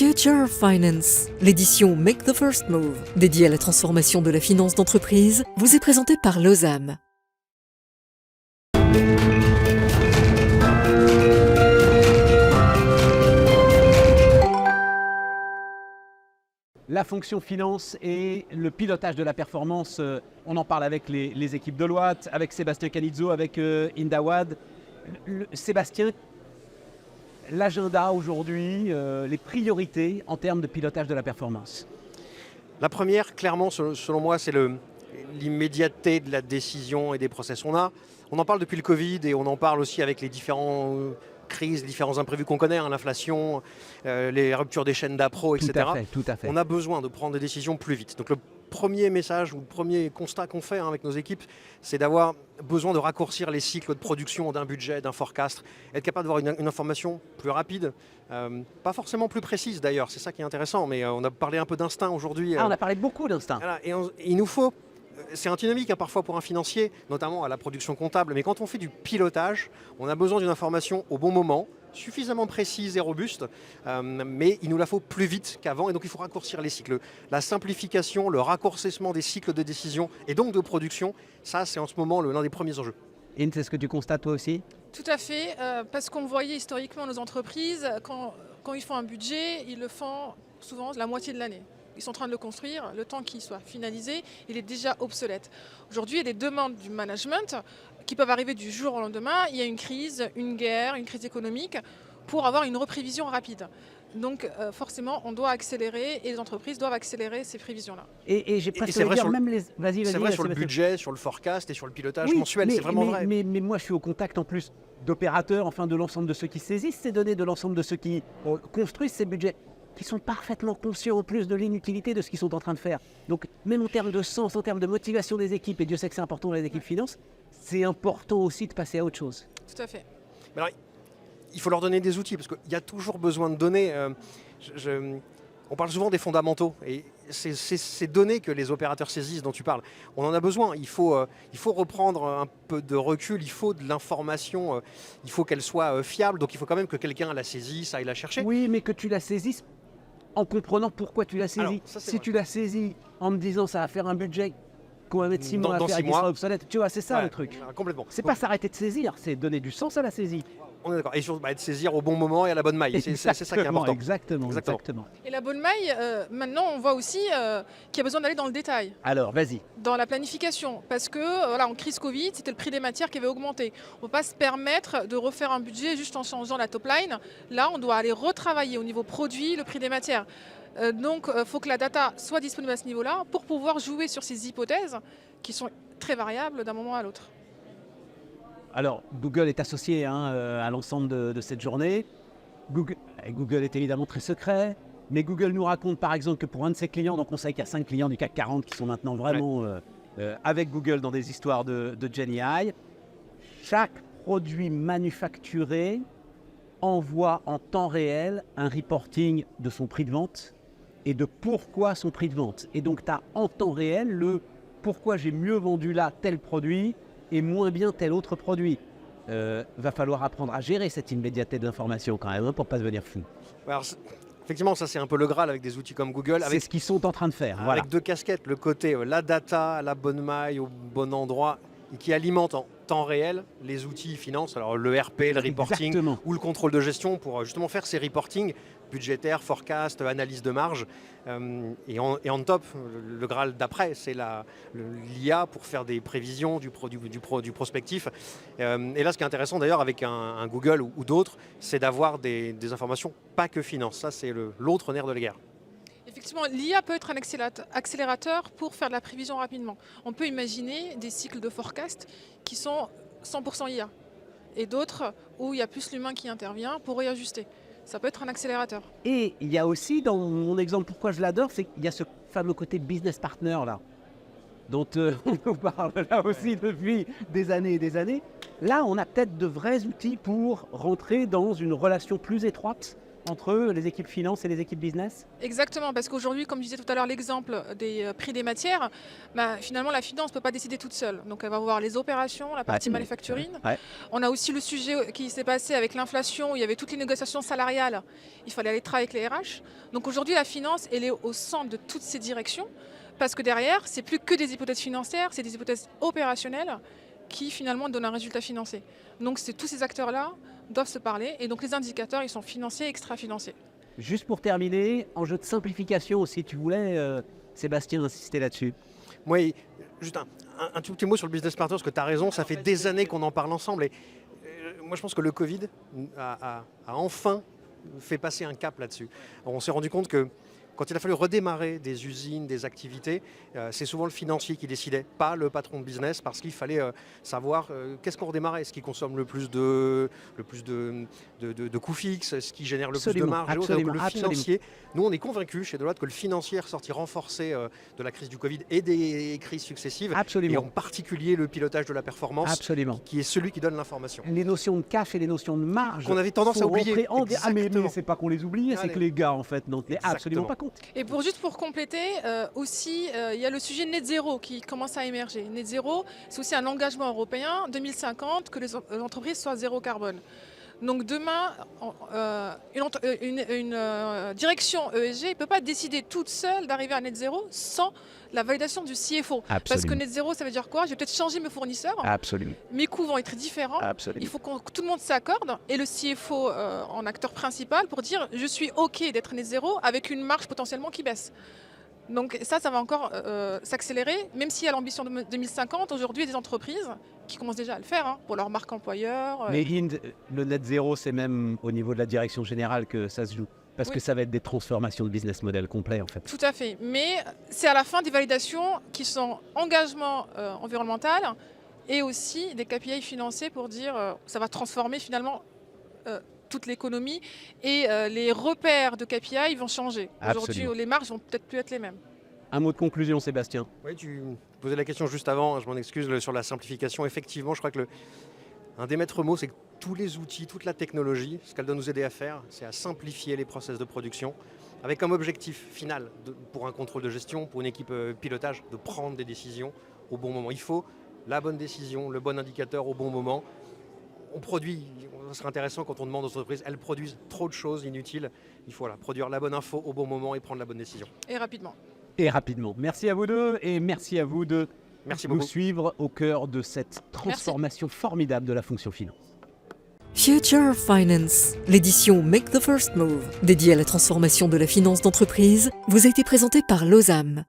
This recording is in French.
Future of Finance, l'édition Make the First Move, dédiée à la transformation de la finance d'entreprise, vous est présentée par Losam. La fonction finance et le pilotage de la performance, on en parle avec les équipes Deloitte, avec Sébastien Canizzo, avec Indawad. Sébastien, l'agenda aujourd'hui, les priorités en termes de pilotage de la performance. La première, clairement, selon moi, c'est l'immédiateté de la décision et des process. On en parle depuis le Covid et on en parle aussi avec les différentes crises, différents imprévus qu'on connaît, l'inflation, les ruptures des chaînes d'appro, etc. Tout à fait. On a besoin de prendre des décisions plus vite. Donc le premier message ou le premier constat qu'on fait avec nos équipes, c'est d'avoir besoin de raccourcir les cycles de production d'un budget, d'un forecast, être capable d'avoir une information plus rapide, pas forcément plus précise d'ailleurs, c'est ça qui est intéressant, mais on a parlé un peu d'instinct aujourd'hui. On a parlé beaucoup d'instinct. Voilà, et il nous faut, c'est antinomique parfois pour un financier, notamment à la production comptable, mais quand on fait du pilotage, on a besoin d'une information au bon moment, suffisamment précise et robuste, mais il nous la faut plus vite qu'avant et donc il faut raccourcir les cycles. La simplification, le raccourcissement des cycles de décision et donc de production, ça c'est en ce moment l'un des premiers enjeux. C'est ce que tu constates toi aussi? Tout à fait, parce qu'on voyait historiquement nos entreprises, quand ils font un budget, ils le font souvent la moitié de l'année. Ils sont en train de le construire, le temps qu'il soit finalisé, il est déjà obsolète. Aujourd'hui, il y a des demandes du management qui peuvent arriver du jour au lendemain. Il y a une crise, une guerre, une crise économique pour avoir une reprévision rapide. Donc forcément, on doit accélérer et les entreprises doivent accélérer ces prévisions-là. Et j'ai presque envie de dire même les... Vas-y, c'est vrai sur le budget, sur le forecast et sur le pilotage mensuel, c'est vraiment vrai. Mais moi, je suis au contact en plus d'opérateurs, enfin de l'ensemble de ceux qui saisissent ces données, de l'ensemble de ceux qui construisent ces budgets, qui sont parfaitement conscients en plus de l'inutilité de ce qu'ils sont en train de faire. Donc même en termes de sens, en termes de motivation des équipes, et Dieu sait que c'est important dans les équipes finance, c'est important aussi de passer à autre chose. Tout à fait. Mais alors, il faut leur donner des outils, parce qu'il y a toujours besoin de données. On parle souvent des fondamentaux, et c'est ces données que les opérateurs saisissent dont tu parles. On en a besoin, il faut reprendre un peu de recul, il faut de l'information, il faut qu'elle soit fiable, donc il faut quand même que quelqu'un la saisisse, aille la chercher. Oui, mais que tu la saisisses en comprenant pourquoi tu l'as saisie. Alors, si tu l'as saisie en me disant ça va faire un budget qu'on va mettre 6 mois à faire et qui sera obsolète, tu vois, c'est ça le truc. Complètement. C'est pas s'arrêter de saisir, c'est donner du sens à la saisie. On est d'accord. Et surtout de saisir au bon moment et à la bonne maille. C'est ça qui est important. Exactement. Et la bonne maille, maintenant on voit aussi qu'il y a besoin d'aller dans le détail. Alors, vas-y. Dans la planification. Parce que voilà, en crise Covid, c'était le prix des matières qui avait augmenté. On ne peut pas se permettre de refaire un budget juste en changeant la top line. Là, on doit aller retravailler au niveau produit le prix des matières. Donc, il faut que la data soit disponible à ce niveau-là pour pouvoir jouer sur ces hypothèses qui sont très variables d'un moment à l'autre. Alors, Google est associé à l'ensemble de cette journée. Google est évidemment très secret, mais Google nous raconte par exemple que pour un de ses clients, donc on sait qu'il y a 5 clients du CAC 40 qui sont maintenant vraiment avec Google dans des histoires de GenAI, chaque produit manufacturé envoie en temps réel un reporting de son prix de vente et de pourquoi son prix de vente. Et donc, tu as en temps réel le pourquoi j'ai mieux vendu là tel produit et moins bien tel autre produit. Va falloir apprendre à gérer cette immédiateté d'information quand même, pour ne pas devenir fou. Alors, effectivement, ça c'est un peu le Graal avec des outils comme Google. C'est ce qu'ils sont en train de faire. Avec deux casquettes, le côté la data, la bonne maille, au bon endroit, et qui alimente en temps réel les outils finance, alors le RP, le reporting ou le contrôle de gestion pour justement faire ces reportings budgétaires, forecast, analyse de marge. Et en top, le Graal d'après, c'est l'IA pour faire des prévisions du prospectif. Et là, ce qui est intéressant d'ailleurs avec un Google ou d'autres, c'est d'avoir des informations pas que finance. Ça, c'est l'autre nerf de la guerre. Effectivement, l'IA peut être un accélérateur pour faire de la prévision rapidement. On peut imaginer des cycles de forecast qui sont 100% IA et d'autres où il y a plus l'humain qui intervient pour réajuster. Ça peut être un accélérateur. Et il y a aussi, dans mon exemple, pourquoi je l'adore, c'est qu'il y a ce fameux côté business partner là, dont on nous parle là aussi depuis des années et des années. Là, on a peut-être de vrais outils pour rentrer dans une relation plus étroite entre eux, les équipes finance et les équipes business? Exactement, parce qu'aujourd'hui, comme je disais tout à l'heure, l'exemple des prix des matières, finalement la finance ne peut pas décider toute seule. Donc elle va voir les opérations, la partie manufacturing. Ouais. On a aussi le sujet qui s'est passé avec l'inflation, où il y avait toutes les négociations salariales, il fallait aller travailler avec les RH. Donc aujourd'hui la finance, elle est au centre de toutes ces directions, parce que derrière, c'est plus que des hypothèses financières, c'est des hypothèses opérationnelles qui finalement donnent un résultat financier. Donc tous ces acteurs-là doivent se parler, et donc les indicateurs, ils sont financiers et extra-financiers. Juste pour terminer, enjeu de simplification, si tu voulais, Sébastien, insister là-dessus. Oui, juste un tout petit mot sur le business partner, parce que tu as raison, ça fait des années qu'on en parle ensemble. Et moi, je pense que le Covid a enfin fait passer un cap là-dessus. On s'est rendu compte que quand il a fallu redémarrer des usines, des activités, c'est souvent le financier qui décidait, pas le patron de business, parce qu'il fallait savoir qu'est-ce qu'on redémarrait, ce qui consomme le plus de coûts fixes, ce qui génère le plus de marge. Donc le financier, nous on est convaincus chez Deloitte que le financier est ressorti renforcé de la crise du Covid et des crises successives, Absolument. et en particulier le pilotage de la performance, Absolument. qui est celui qui donne l'information. Les notions de cash et les notions de marge Qu'on avait tendance à oublier. Mais c'est pas qu'on les oublie, c'est que les gars en fait n'en tenaient absolument pas compte. Et juste pour compléter, aussi, il y a le sujet net zéro qui commence à émerger. Net zéro, c'est aussi un engagement européen 2050 que les entreprises soient zéro carbone. Donc demain, une direction ESG ne peut pas décider toute seule d'arriver à net zéro sans la validation du CFO. Absolument. Parce que net zéro, ça veut dire quoi? Je vais peut-être changer mes fournisseurs. Absolument. Mes coûts vont être différents. Absolument. Il faut que tout le monde s'accorde, et le CFO en acteur principal, pour dire je suis OK d'être net zéro avec une marge potentiellement qui baisse. Donc ça va encore s'accélérer, même s'il y a l'ambition de 2050. Aujourd'hui, il y a des entreprises qui commencent déjà à le faire pour leur marque employeur. Mais Inde, le net zéro, c'est même au niveau de la direction générale que ça se joue. Parce que ça va être des transformations de business model complets en fait. Tout à fait. Mais c'est à la fin des validations qui sont engagement environnemental et aussi des KPI financiers pour dire ça va transformer finalement toute l'économie, et les repères de KPI vont changer. Aujourd'hui, les marges vont peut-être plus être les mêmes. Un mot de conclusion, Sébastien. Oui, tu posais la question juste avant, je m'en excuse, sur la simplification. Effectivement, je crois que un des maîtres mots, c'est que tous les outils, toute la technologie, ce qu'elle doit nous aider à faire, c'est à simplifier les process de production, avec comme objectif final, pour un contrôle de gestion, pour une équipe pilotage, de prendre des décisions au bon moment. Il faut la bonne décision, le bon indicateur au bon moment. On produit, ce serait intéressant quand on demande aux entreprises, elles produisent trop de choses inutiles. Il faut produire la bonne info au bon moment et prendre la bonne décision. Et rapidement. Merci à vous deux, et merci à vous de nous suivre au cœur de cette transformation formidable de la fonction finance. Future Finance, l'édition Make the First Move, dédiée à la transformation de la finance d'entreprise, vous a été présentée par Losam.